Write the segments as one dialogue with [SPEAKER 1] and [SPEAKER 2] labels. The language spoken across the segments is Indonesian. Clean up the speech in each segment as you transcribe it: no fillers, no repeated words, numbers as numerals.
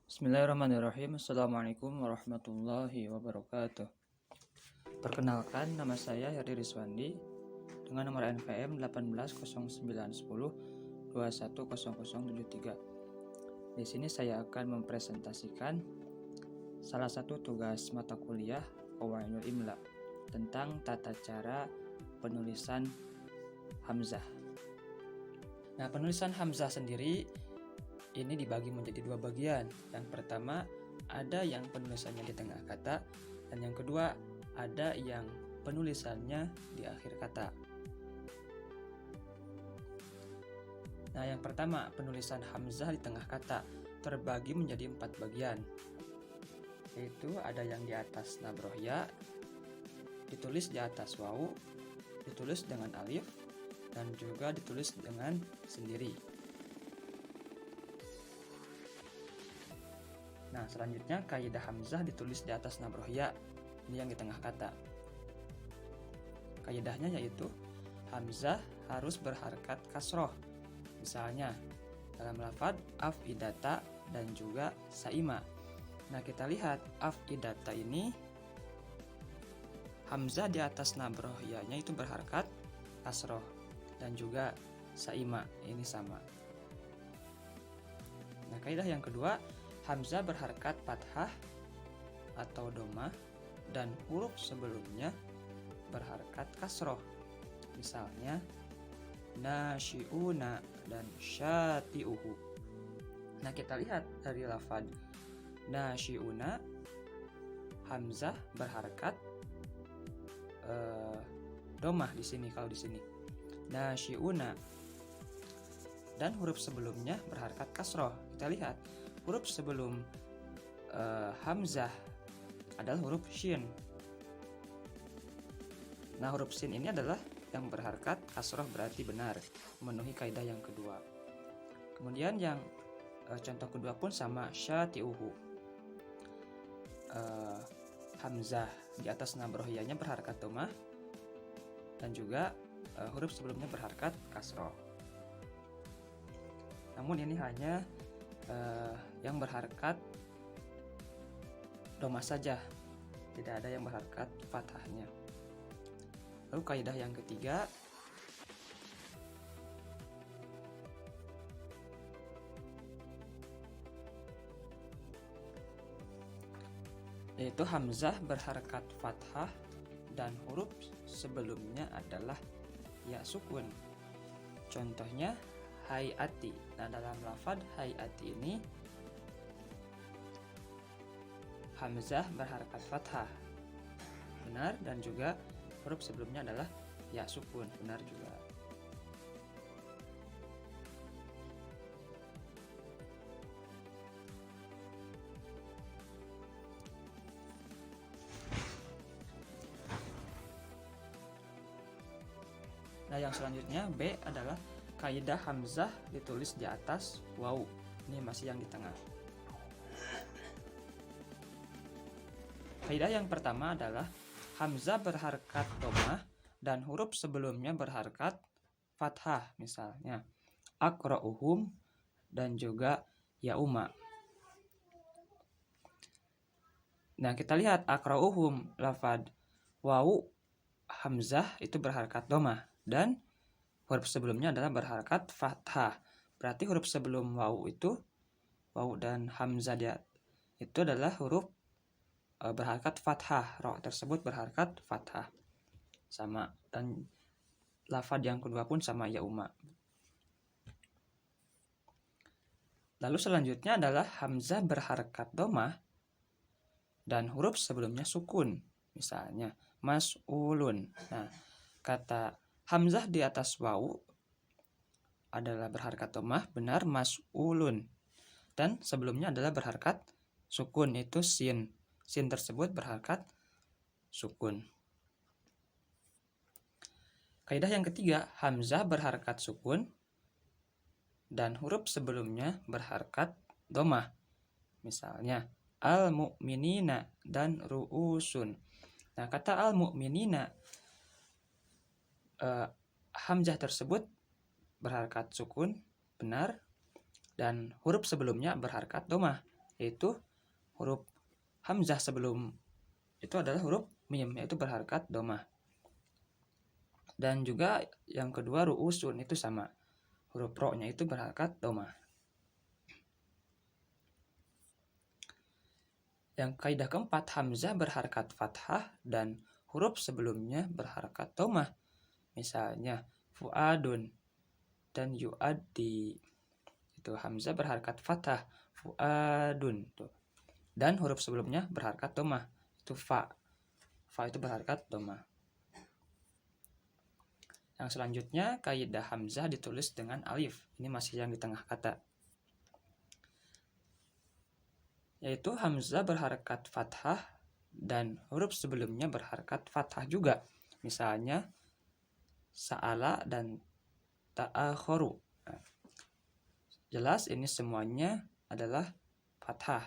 [SPEAKER 1] Bismillahirrahmanirrahim. Assalamualaikum warahmatullahi wabarakatuh. Perkenalkan, nama saya Heri Rizwandi dengan nomor NPM 180910210073. Di sini saya akan mempresentasikan salah satu tugas mata kuliah Qawaidul Imla tentang tata cara penulisan hamzah. Nah, penulisan hamzah sendiri ini dibagi menjadi dua bagian. Yang pertama, ada yang penulisannya di tengah kata, dan yang kedua, ada yang penulisannya di akhir kata. Nah, yang pertama, penulisan hamzah di tengah kata terbagi menjadi 4 bagian, yaitu ada yang di atas nabroh ya, ditulis di atas wawu, ditulis dengan alif, dan juga ditulis dengan sendiri. Nah, selanjutnya kaidah hamzah ditulis di atas nabroh ya, ini yang di tengah kata. Kaidahnya yaitu hamzah harus berharakat kasroh. Misalnya dalam lafadz afidata dan juga saima. Nah, kita lihat afidata ini hamzah di atas nabroh ya-nya itu berharakat kasroh, dan juga saima ini sama. Nah, kaidah yang kedua, hamzah berharakat fathah atau domah dan huruf sebelumnya berharakat kasroh. Misalnya nasyiuna dan syati'uhu. Nah, kita lihat dari lafadz nasyiuna, hamzah berharakat domah di sini. Kalau di sini nasyiuna, dan huruf sebelumnya berharakat kasroh. Kita lihat huruf sebelum hamzah adalah huruf shin. Nah, huruf shin ini adalah yang berharakat kasroh, berarti benar, memenuhi kaidah yang kedua. Kemudian yang contoh kedua pun sama, syati'uhu. Hamzah di atas nabroh ya-nya berharakat domah, dan juga huruf sebelumnya berharakat kasroh. Namun ini hanya yang berharakat domah saja, tidak ada yang berharakat fathahnya. Lalu kaidah yang ketiga, yaitu hamzah berharakat fathah dan huruf sebelumnya adalah ya sukun. Contohnya hayati. Nah, dalam lafadz hayati ini hamzah berharakat fathah, benar, dan juga huruf sebelumnya adalah ya sukun, benar juga. Nah, yang selanjutnya B adalah kaidah hamzah ditulis di atas wawu. Ini masih yang di tengah. Kaidah yang pertama adalah hamzah berharakat domah dan huruf sebelumnya berharakat fathah. Misalnya aqra'uhum dan juga yauma. Nah, kita lihat aqra'uhum, lafadz wawu hamzah itu berharakat domah dan huruf sebelumnya adalah berharakat fathah. Berarti huruf sebelum wawu itu, wawu dan hamzah dia itu adalah huruf berharakat fathah. Ro tersebut berharakat fathah. Sama, dan lafadz yang kedua pun sama, yauma. Lalu selanjutnya adalah hamzah berharakat domah dan huruf sebelumnya sukun. Misalnya mas'ulun. Nah, kata hamzah di atas wawu adalah berharakat domah, benar, mas'ulun. Dan sebelumnya adalah berharakat sukun, itu sin. Sin tersebut berharakat sukun. Kaidah yang ketiga, hamzah berharakat sukun dan huruf sebelumnya berharakat domah. Misalnya al-mu'minina dan ru'usun. Nah, kata al-mu'minina, hamzah tersebut berharakat sukun, benar, dan huruf sebelumnya berharakat domah. yaitu huruf hamzah sebelum itu adalah huruf mim, yaitu berharkat domah. Dan juga yang kedua ru'usun itu sama, huruf ro-nya itu berharkat domah. Yang kaidah keempat, hamzah berharkat fathah dan huruf sebelumnya berharkat domah. Misalnya fuadun dan yuaddi, itu hamzah berharkat fathah, fuadun tuh. Dan huruf sebelumnya berharkat domah, itu fa itu berharkat domah. Yang selanjutnya kaidah hamzah ditulis dengan alif, ini masih yang di tengah kata, yaitu hamzah berharkat fathah dan huruf sebelumnya berharkat fathah juga. Misalnya sa'ala dan ta'akhoru. Nah, jelas ini semuanya adalah fathah.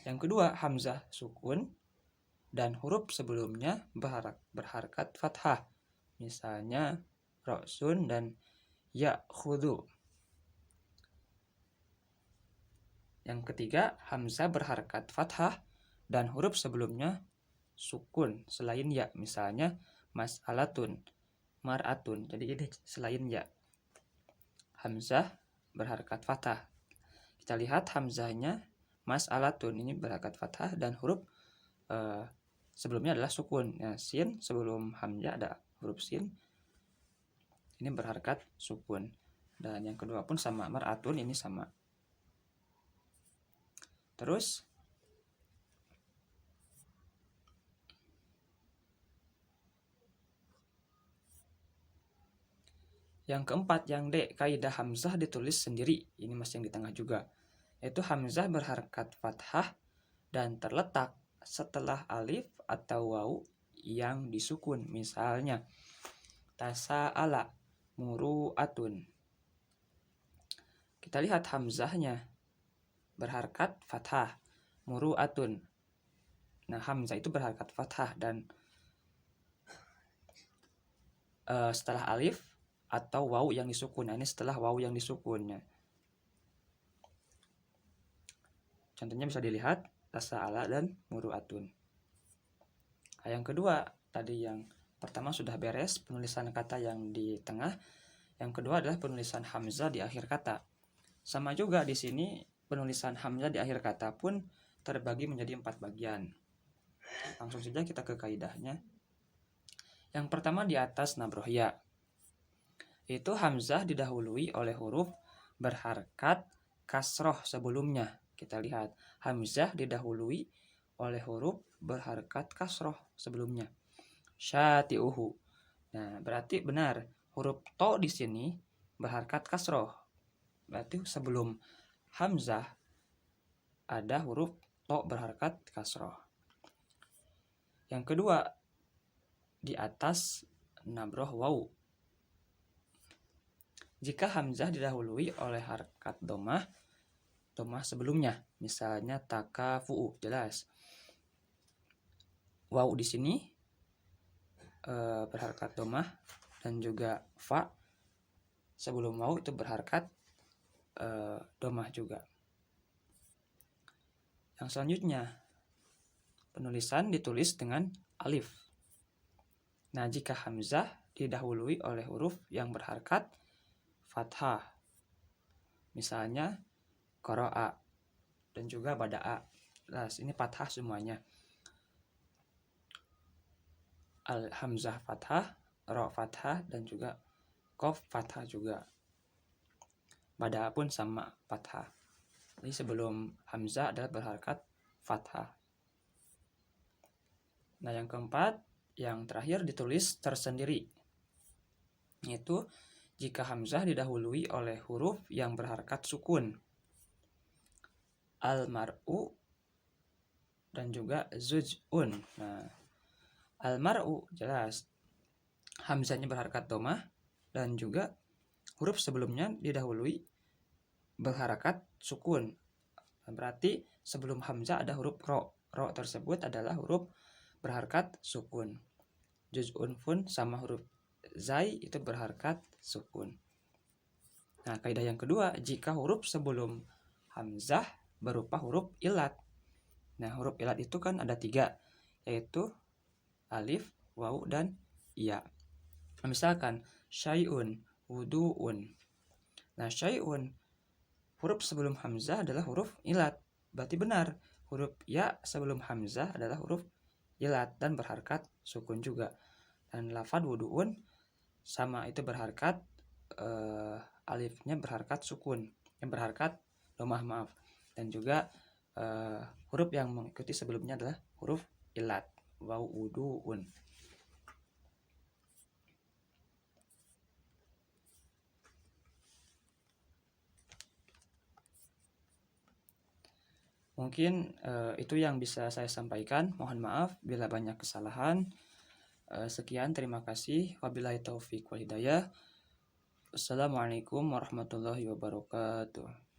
[SPEAKER 1] Yang kedua, hamzah sukun dan huruf sebelumnya berharkat fathah. Misalnya ra'sun dan ya'khudhu. Yang ketiga, hamzah berharkat fathah dan huruf sebelumnya sukun selain ya. Misalnya mas'alatun, mar'atun. Jadi ini selain ya. Hamzah berharkat fathah. Kita lihat hamzahnya mas'alatun ini berharkat fathah dan huruf sebelumnya adalah sukun. Ya, sin sebelum hamzah ada huruf sin. Ini berharkat sukun. Dan yang kedua pun sama, mar'atun ini sama. Terus yang keempat, yang D, kaidah hamzah ditulis sendiri. Ini masih yang di tengah juga. Yaitu hamzah berharkat fathah dan terletak setelah alif atau waw yang disukun. Misalnya tasa'ala muru'atun. Kita lihat hamzahnya berharkat fathah, muru'atun. Nah, hamzah itu berharkat fathah dan setelah alif atau waw yang disukun. Nah, ini setelah waw yang disukunnya. Contohnya bisa dilihat tasa'ala dan muru'atun. Nah, yang kedua, tadi yang pertama sudah beres penulisan kata yang di tengah. Yang kedua adalah penulisan hamzah di akhir kata. Sama juga di sini penulisan hamzah di akhir kata pun terbagi menjadi 4 bagian. Langsung saja kita ke kaidahnya. Yang pertama di atas nabroh ya. Itu hamzah didahului oleh huruf berharkat kasroh sebelumnya. Kita lihat hamzah didahului oleh huruf berharkat kasroh sebelumnya. Syati'uhu. Nah, berarti benar huruf to di sini berharkat kasroh. Berarti sebelum hamzah ada huruf to berharkat kasroh. Yang kedua di atas nabroh waw. Jika hamzah didahului oleh harkat domah sebelumnya, misalnya takafu'u, jelas. Waw di sini berharkat domah dan juga fa sebelum waw itu berharkat domah juga. Yang selanjutnya penulisan ditulis dengan alif. Nah, jika hamzah didahului oleh huruf yang berharkat fathah, misalnya qara'a dan juga bada'a. Nah, ini fathah semuanya. Al-hamzah fathah, ra fathah dan juga qaf fathah juga. Bada'a pun sama fathah. Jadi sebelum hamzah adalah berharkat fathah. Nah, yang keempat, yang terakhir ditulis tersendiri. Yaitu jika hamzah didahului oleh huruf yang berharkat sukun. Al-mar'u dan juga zuj'un. Nah, al-mar'u jelas hamzahnya berharkat domah dan juga huruf sebelumnya didahului berharakat sukun. Berarti sebelum hamzah ada huruf ro. Ro tersebut adalah huruf berharakat sukun. Juz'un pun sama huruf zai itu berharakat sukun. Nah, kaidah yang kedua, jika huruf sebelum hamzah berupa huruf ilat. Nah, huruf ilat itu kan ada 3, yaitu alif, waw, dan ya. Misalkan syai'un, wudu'un. Nah, syai'un, huruf sebelum hamzah adalah huruf ilat. Berarti benar, huruf ya sebelum hamzah adalah huruf ilat dan berharkat sukun juga. Dan lafaz wudu'un sama itu berharkat, alifnya berharkat sukun, yang berharkat domah, maaf. Dan juga huruf yang mengikuti sebelumnya adalah huruf ilat, waw, wudu'un. Mungkin itu yang bisa saya sampaikan. Mohon maaf bila banyak kesalahan. Sekian, terima kasih. Wabillahi taufiq wal hidayah. Assalamualaikum warahmatullahi wabarakatuh.